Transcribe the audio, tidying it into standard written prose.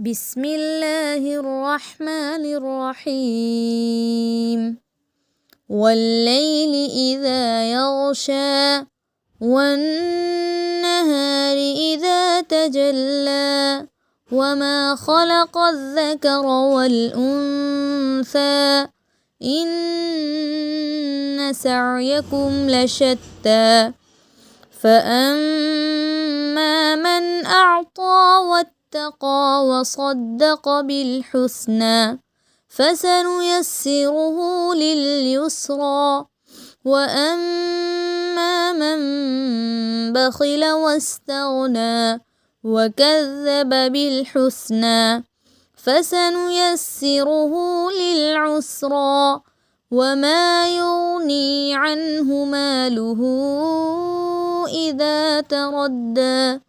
بسم الله الرحمن الرحيم والليل إذا يغشى والنهار إذا تجلى وما خلق الذكر والأنثى إن سعيكم لشتى فأما من أعطى واتقى وصدق بالحسنى فسنيسره لليسرى وأما من بخل واستغنى وكذب بالحسنى فسنيسره للعسرى وما يغني عنه ماله إذا تردى